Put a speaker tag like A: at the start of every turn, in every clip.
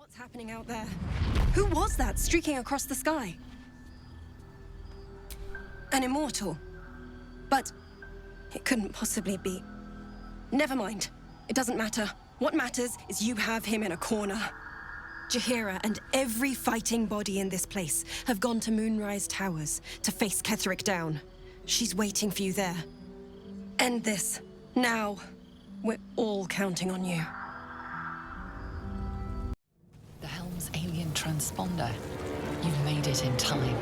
A: What's happening out there? Who was that streaking across the sky? An immortal. But it couldn't possibly be. Never mind. It doesn't matter. What matters is you have him in a corner. Jaheira and every fighting body in this place have gone to Moonrise Towers to face Ketheric down. She's waiting for you there. End this. Now. We're all counting on you.
B: The Helm's alien transponder. You've made it in time.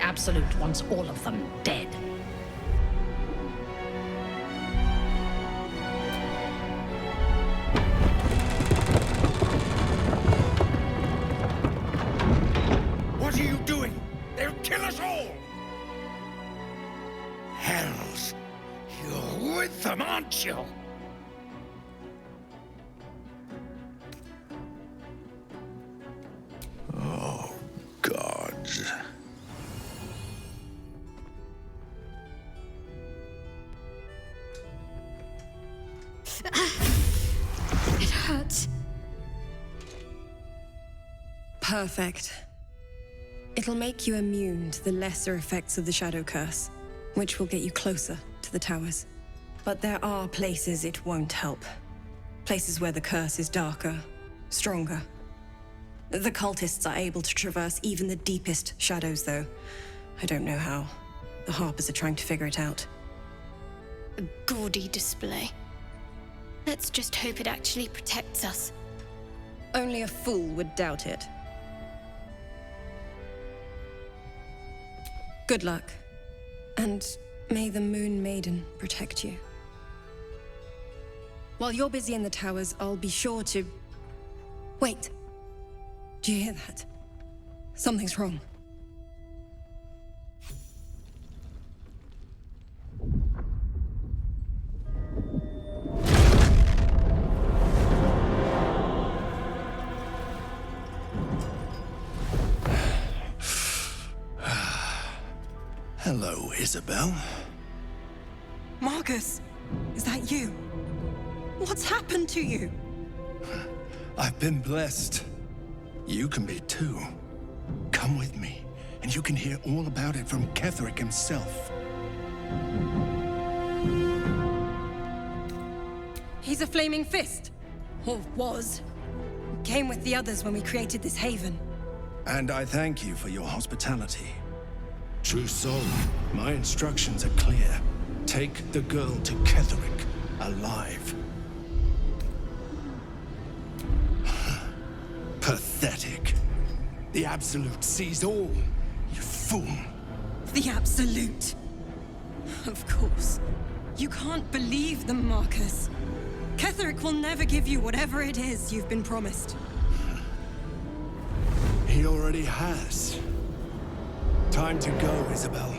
C: Absolute wants all of them dead.
D: What are you doing? They'll kill us all! Hells! You're with them, aren't you? Oh, gods.
A: It hurts. Perfect. It'll make you immune to the lesser effects of the Shadow Curse, which will get you closer to the towers. But there are places it won't help. Places where the curse is darker, stronger. The cultists are able to traverse even the deepest shadows, though. I don't know how. The Harpers are trying to figure it out.
E: A gaudy display. Let's just hope it actually protects us.
A: Only a fool would doubt it. Good luck. And may the Moon Maiden protect you. While you're busy in the towers, I'll be sure to... Wait. Do you hear that? Something's wrong.
D: Hello, Isabel.
A: Marcus, is that you? What's happened to you?
D: I've been blessed. You can be too. Come with me, and you can hear all about it from Ketheric himself.
A: He's a flaming fist. Or was. Came with the others when we created this haven.
D: And I thank you for your hospitality. True soul, my instructions are clear. Take the girl to Ketheric, alive. Pathetic. The Absolute sees all, you fool.
A: The Absolute. Of course. You can't believe them, Marcus. Ketheric will never give you whatever it is you've been promised.
D: He already has. Time to go, Isabel.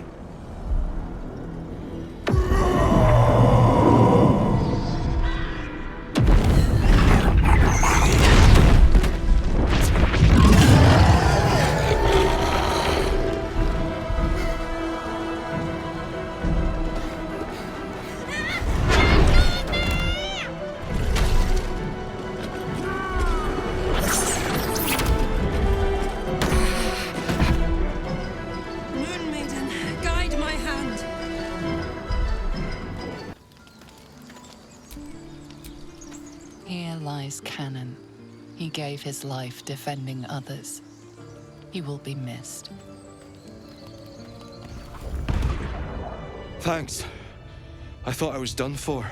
B: Here lies Canon. He gave his life defending others. He will be missed.
F: Thanks. I thought I was done for.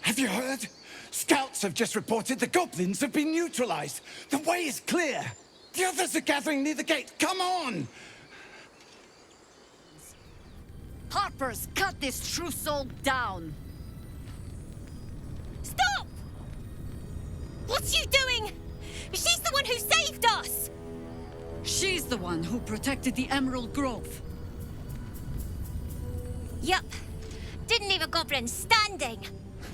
G: Have you heard? Scouts have just reported the goblins have been neutralized. The way is clear. The others are gathering near the gate. Come on!
C: Harpers, cut this true soul down!
E: Stop! What's you doing? She's the one who saved us!
C: She's the one who protected the Emerald Grove.
E: Yup. Didn't leave a goblin standing.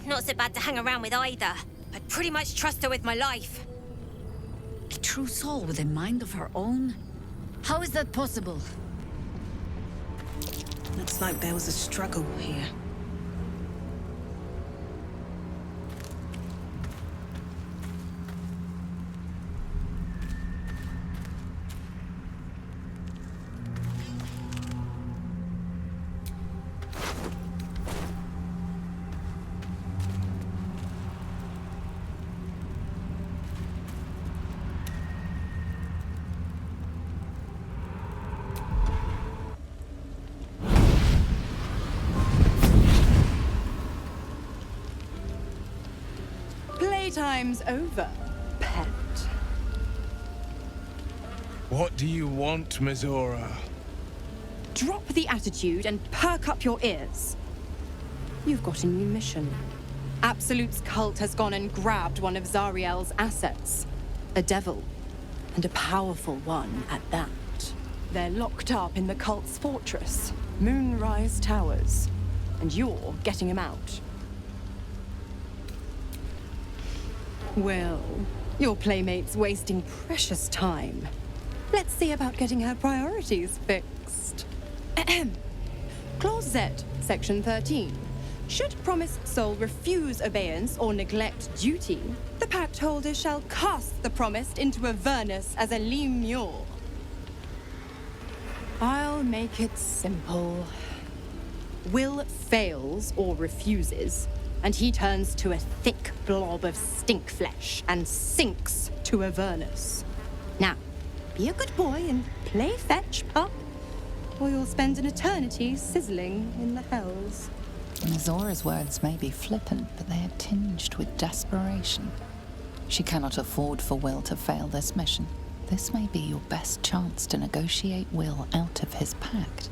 E: Not so bad to hang around with either. I'd pretty much trust her with my life.
C: A true soul with a mind of her own? How is that possible?
A: Looks like there was a struggle here.
H: Playtime's over, pet.
D: What do you want, Mizora?
H: Drop the attitude and perk up your ears. You've got a new mission. Absolute's cult has gone and grabbed one of Zariel's assets. A devil. And a powerful one at that. They're locked up in the cult's fortress, Moonrise Towers. And you're getting him out. Well, your playmate's wasting precious time. Let's see about getting her priorities fixed. Ahem. Clause Z, Section 13. Should promised soul refuse obeyance or neglect duty, the pact holder shall cast the promised into Avernus as a lemure. I'll make it simple. Will fails or refuses, and he turns to a thick blob of stink flesh and sinks to Avernus. Now, be a good boy and play fetch, pup, or you'll spend an eternity sizzling in the hells.
B: Mizora's words may be flippant, but they are tinged with desperation. She cannot afford for Will to fail this mission. This may be your best chance to negotiate Will out of his pact.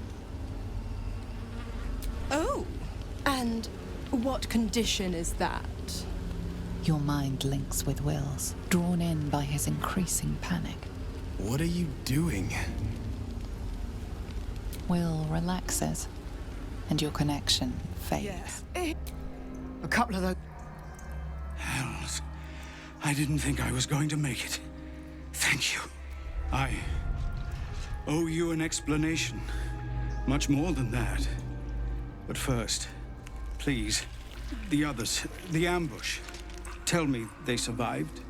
H: Oh, and what condition is that?
B: Your mind links with Will's, drawn in by his increasing panic.
G: What are you doing?
B: Will relaxes, and your connection fades.
C: A couple of those...
G: Hells. I didn't think I was going to make it. Thank you. I owe you an explanation. Much more than that. But first, please, the others, the ambush. Tell me they survived.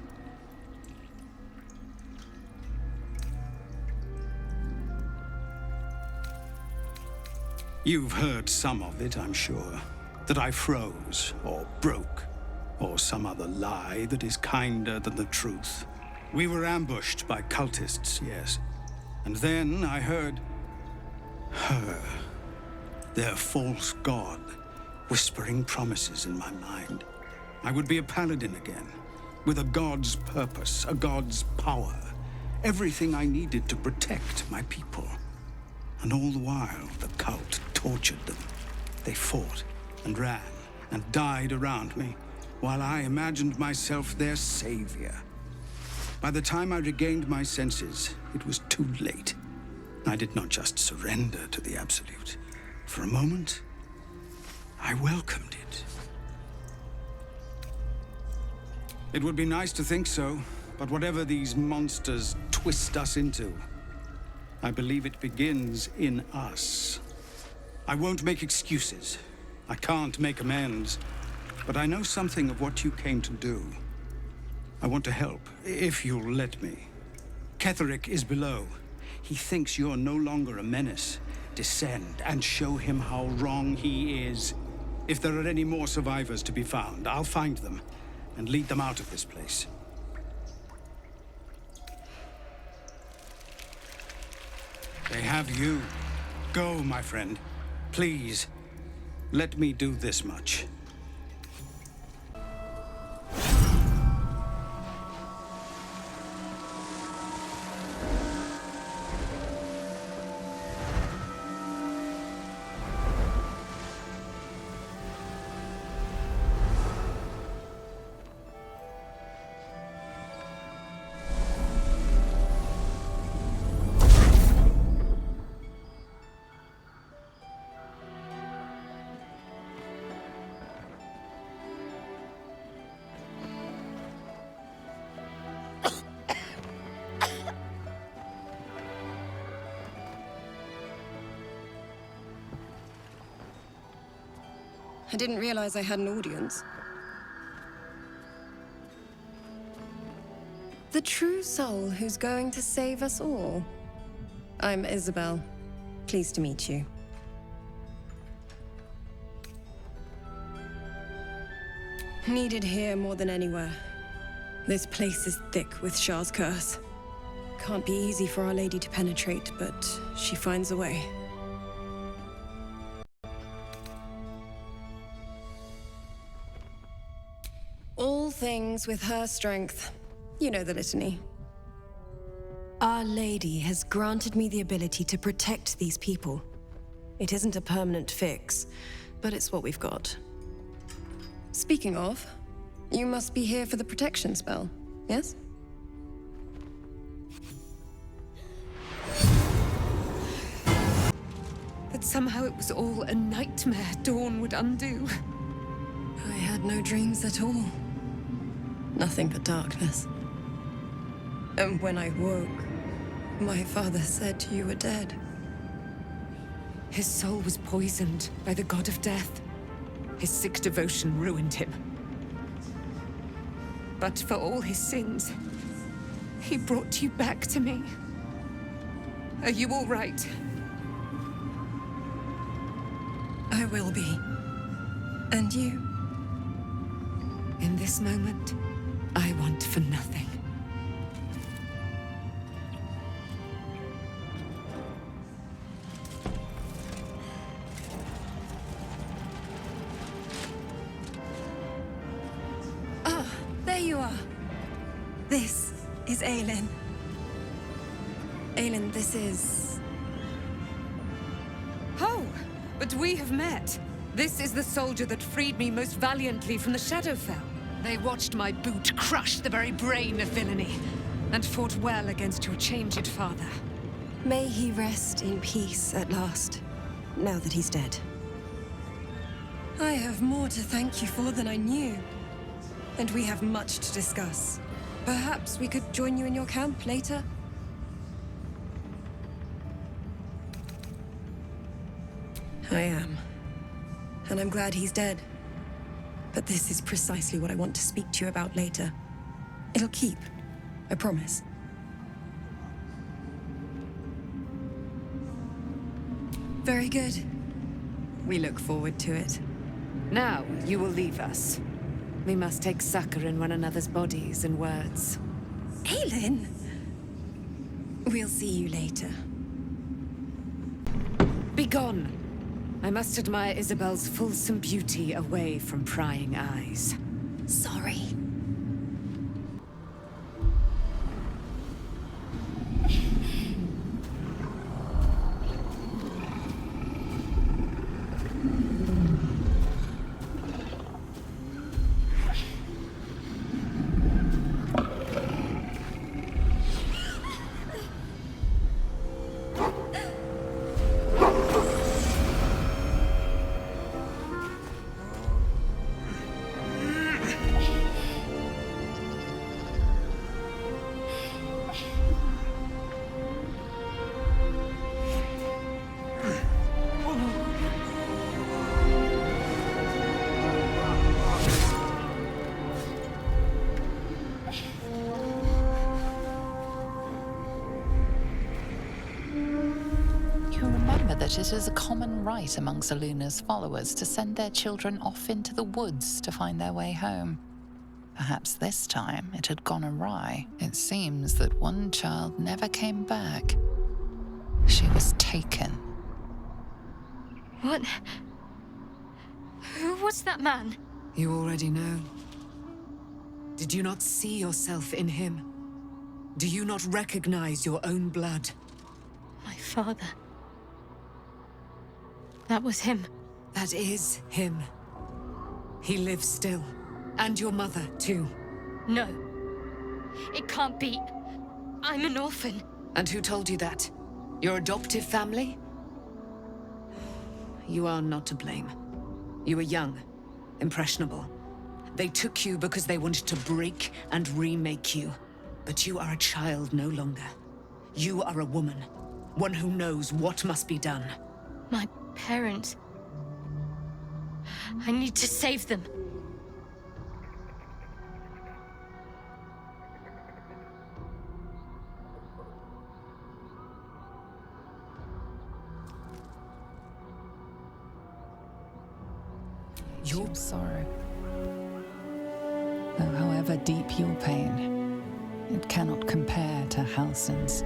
G: You've heard some of it, I'm sure. That I froze, or broke, or some other lie that is kinder than the truth. We were ambushed by cultists, yes. And then I heard her, their false god, whispering promises in my mind. I would be a paladin again, with a god's purpose, a god's power. Everything I needed to protect my people. And all the while, the cult tortured them. They fought and ran and died around me, while I imagined myself their savior. By the time I regained my senses, it was too late. I did not just surrender to the Absolute. For a moment, I welcomed it. It would be nice to think so, but whatever these monsters twist us into, I believe it begins in us. I won't make excuses. I can't make amends. But I know something of what you came to do. I want to help, if you'll let me. Ketherick is below. He thinks you're no longer a menace. Descend and show him how wrong he is. If there are any more survivors to be found, I'll find them. and lead them out of this place. They have you. Go, my friend. Please, let me do this much.
A: I didn't realize I had an audience. The true soul who's going to save us all. I'm Isabel. Pleased to meet you. Needed here more than anywhere. This place is thick with Shah's curse. Can't be easy for Our Lady to penetrate, but she finds a way. All things with her strength. You know the litany. Our Lady has granted me the ability to protect these people. It isn't a permanent fix, but it's what we've got. Speaking of, you must be here for the protection spell, yes?
I: That somehow it was all a nightmare Dawn would undo.
A: I had no dreams at all. Nothing but darkness. And when I woke, my father said you were dead.
I: His soul was poisoned by the god of death. His sick devotion ruined him. But for all his sins, he brought you back to me. Are you all right?
A: I will be. And you?
I: In this moment, I want for nothing.
A: Ah, there you are. This is Aelin. Aelin, this is...
I: Oh, but we have met. This is the soldier that freed me most valiantly from the Shadowfell. They watched my boot crush the very brain of villainy, and fought well against your changed father.
A: May he rest in peace at last, now that he's dead. I have more to thank you for than I knew. And we have much to discuss. Perhaps we could join you in your camp later? I am. And I'm glad he's dead. But this is precisely what I want to speak to you about later. It'll keep. I promise. Very good. We look forward to it.
I: Now, you will leave us. We must take succor in one another's bodies and words.
A: Aelin! We'll see you later.
I: Begone! I must admire Isabel's fulsome beauty away from prying eyes.
A: Sorry.
B: That it is a common right among Selûne's followers to send their children off into the woods to find their way home. Perhaps this time it had gone awry. It seems that one child never came back. She was taken.
J: What? Who was that man?
I: You already know. Did you not see yourself in him? Do you not recognize your own blood?
J: My father. That was him.
I: That is him. He lives still. And your mother, too.
J: No. It can't be. I'm an orphan.
I: And who told you that? Your adoptive family? You are not to blame. You were young, impressionable. They took you because they wanted to break and remake you. But you are a child no longer. You are a woman. One who knows what must be done.
J: My parents. I need to save them.
B: Your sorrow. Though however deep your pain, it cannot compare to Halsin's.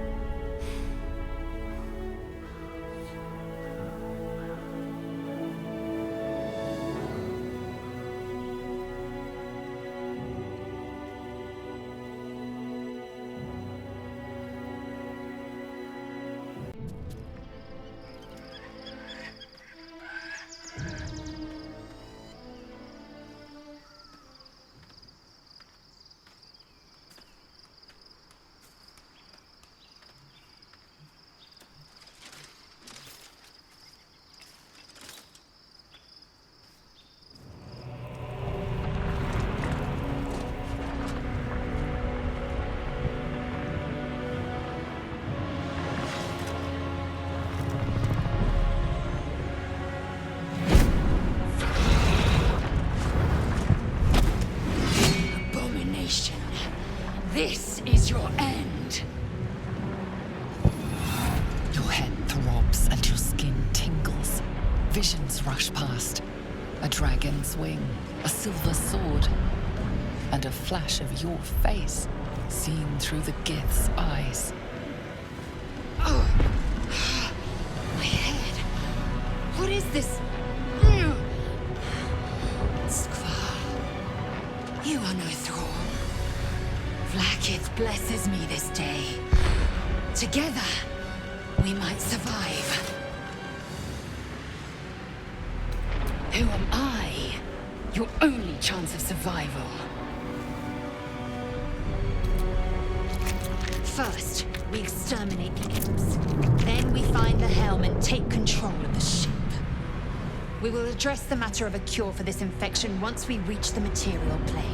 C: This is your end.
B: Your head throbs and your skin tingles. Visions rush past. A dragon's wing, a silver sword, and a flash of your face seen through the Gith's eyes.
C: Oh. My head. What is this? Skvar. You are no thrall. Vlaakith blesses me this day. Together, we might survive. Who am I? Your only chance of survival. First, we exterminate the imps. Then we find the helm and take control of the ship. We will address the matter of a cure for this infection once we reach the material plane.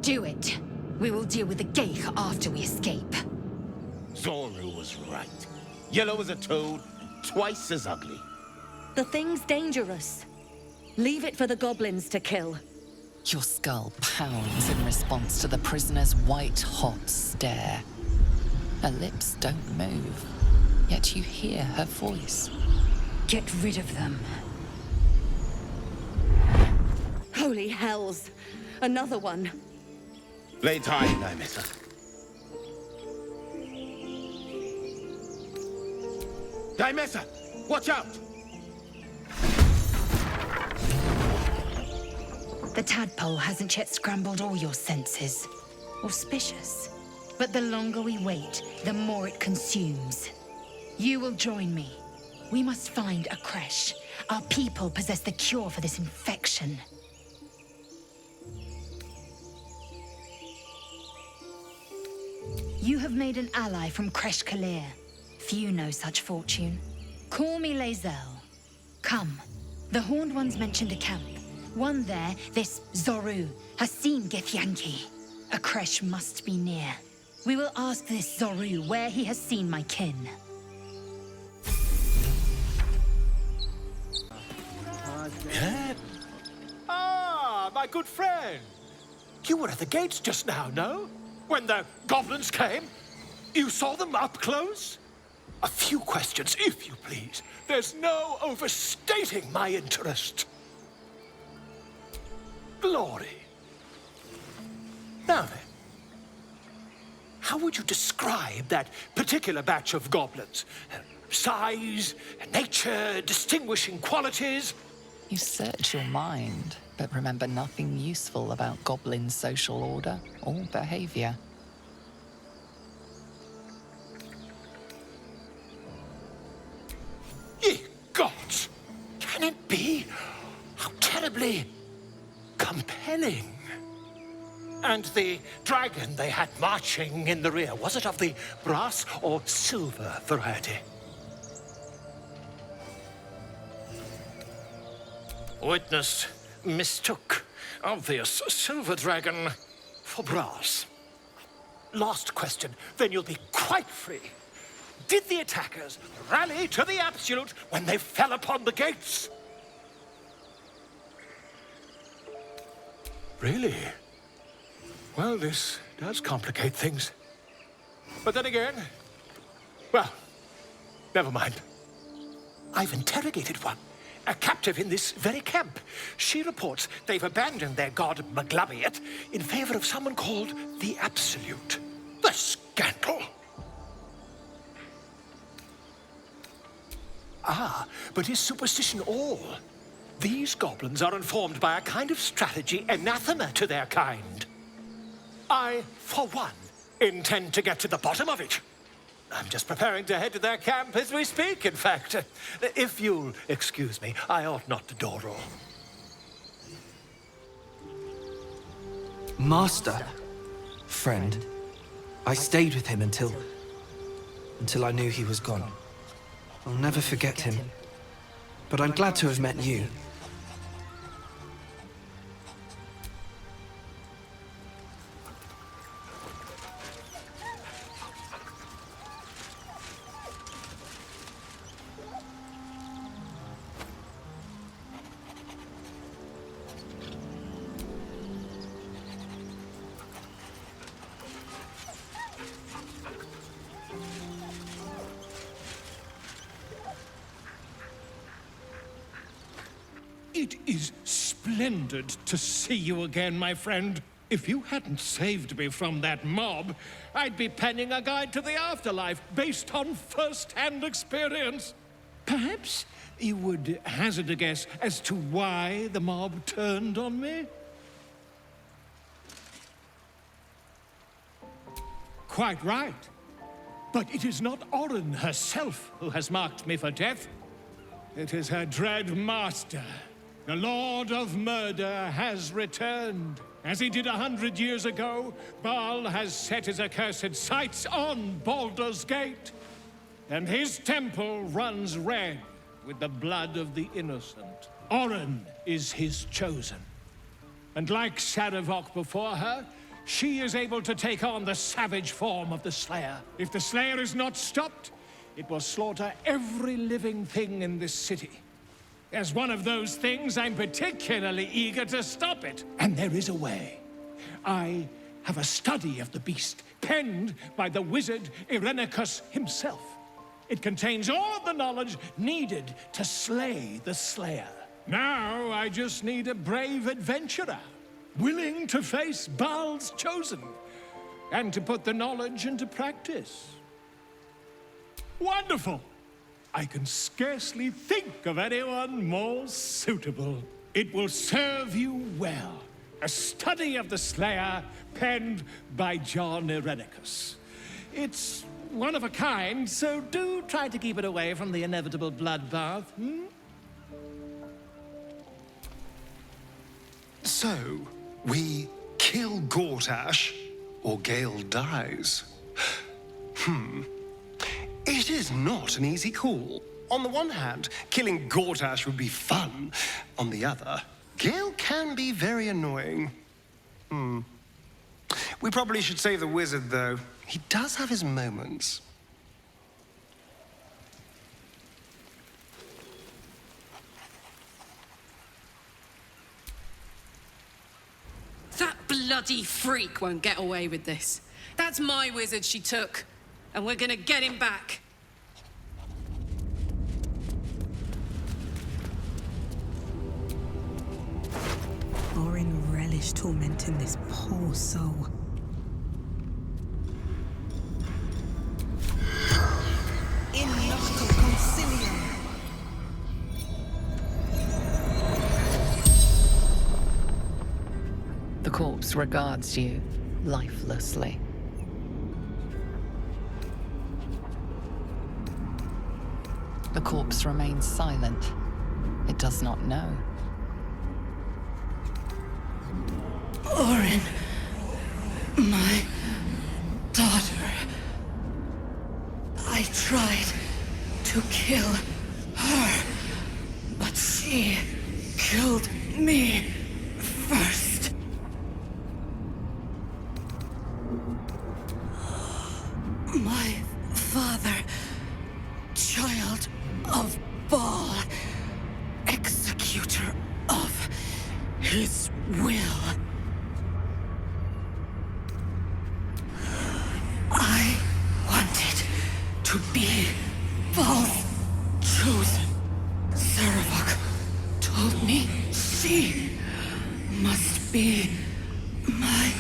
C: Do it. We will deal with the Geich after we escape.
K: Zoru was right. Yellow as a toad, twice as ugly.
L: The thing's dangerous. Leave it for the goblins to kill.
B: Your skull pounds in response to the prisoner's white-hot stare. Her lips don't move, yet you hear her voice.
L: Get rid of them. Holy hells! Another one.
K: Lay tight, Lae'zel. Daimessa! Watch out!
C: The tadpole hasn't yet scrambled all your senses. Auspicious. But the longer we wait, the more it consumes. You will join me. We must find a creche. Our people possess the cure for this infection. You have made an ally from Creche Kalir. Few know such fortune. Call me Lae'zel. Come. The Horned Ones mentioned a camp. One there, this Zoru, has seen Githyanki. A creche must be near. We will ask this Zoru where he has seen my kin.
M: Ah, my good friend. You were at the gates just now, no? When the goblins came? You saw them up close? A few questions, if you please. There's no overstating my interest. Glory. Now then, how would you describe that particular batch of goblins? Size, nature, distinguishing qualities?
B: You search your mind, but remember nothing useful about goblin social order or behavior.
M: Ye gods! Can it be? How terribly compelling. And the dragon they had marching in the rear, was it of the brass or silver variety? Witness mistook obvious silver dragon for brass. Last question, then you'll be quite free. Did the attackers rally to the absolute when they fell upon the gates? Really? Well, this does complicate things. But then again, well, never mind. I've interrogated one, a captive in this very camp. She reports they've abandoned their god Maglabiet in favor of someone called the Absolute. The scandal! Ah, but is superstition all? These goblins are informed by a kind of strategy anathema to their kind. I, for one, intend to get to the bottom of it. I'm just preparing to head to their camp as we speak, in fact. If you'll excuse me, I ought not to door roll.
N: Master. Friend. I stayed with him until I knew he was gone. I'll never forget him. But I'm glad to have met you.
D: It is splendid to see you again, my friend. If you hadn't saved me from that mob, I'd be penning a guide to the afterlife based on first-hand experience. Perhaps you would hazard a guess as to why the mob turned on me? Quite right. But it is not Orin herself who has marked me for death. It is her dread master. The Lord of Murder has returned. As he did 100 years ago, Baal has set his accursed sights on Baldur's Gate. And his temple runs red with the blood of the innocent. Orin is his chosen. And like Sarevok before her, she is able to take on the savage form of the Slayer. If the Slayer is not stopped, it will slaughter every living thing in this city. As one of those things, I'm particularly eager to stop it. And there is a way. I have a study of the beast, penned by the wizard Irenicus himself. It contains all the knowledge needed to slay the Slayer. Now I just need a brave adventurer, willing to face Baal's chosen, and to put the knowledge into practice. Wonderful! I can scarcely think of anyone more suitable. It will serve you well. A study of the Slayer, penned by John Irenicus. It's one of a kind, so do try to keep it away from the inevitable bloodbath, hmm?
F: So, we kill Gortash, or Gale dies. It is not an easy call. On the one hand, killing Gortash would be fun. On the other, Gale can be very annoying. We probably should save the wizard, though. He does have his moments.
O: That bloody freak won't get away with this. That's my wizard she took, and we're gonna get him back.
A: Orin relished tormenting this poor soul. In noctu concilium.
B: The corpse regards you lifelessly. The corpse remains silent. It does not know.
A: Orin, my daughter. I tried to kill her, but she killed me first. My father, child of Baal, executor of his will. I wanted to be Baal's chosen. Saravok told me she must be my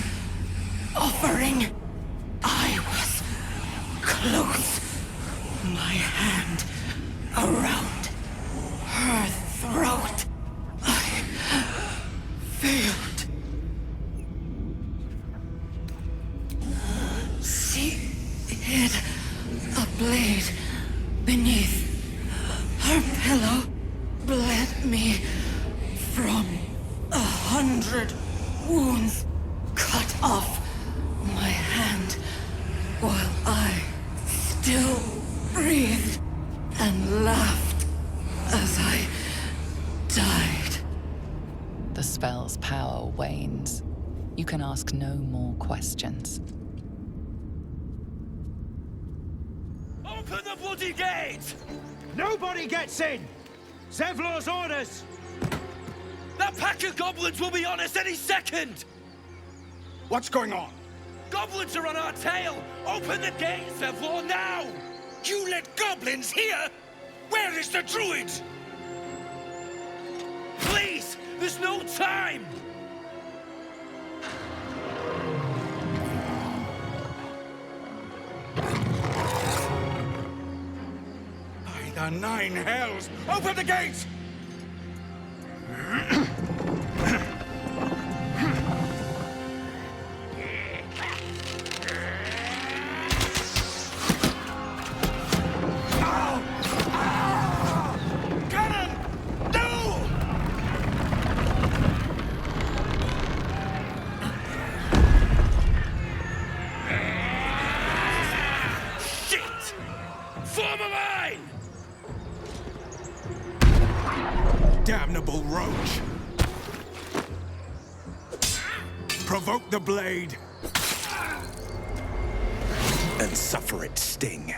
A: offering. I was close, my hand around her throat. I failed. She hid a blade beneath her pillow, bled me from 100 wounds, cut off my hand while I still breathed and laughed as I died.
B: The spell's power wanes. You can ask no more questions.
P: Open the bloody gate! Nobody gets in! Zevlor's orders! That pack of goblins will be on us any second!
G: What's going on?
P: Goblins are on our tail! Open the gate, Zevlor, now! You let goblins here? Where is the druid? Please! There's no time!
G: By the 9 hells! Open the gate! Damnable roach! Provoke the blade!
Q: And suffer its sting.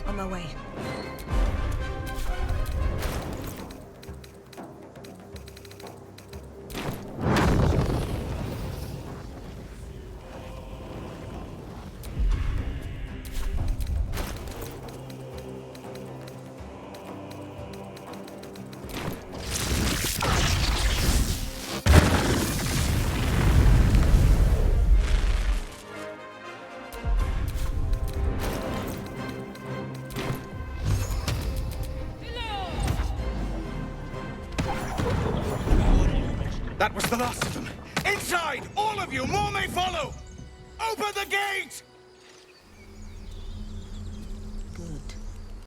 A: On my way.
G: That was the last of them.
P: Inside! All of you! More may follow! Open the gate!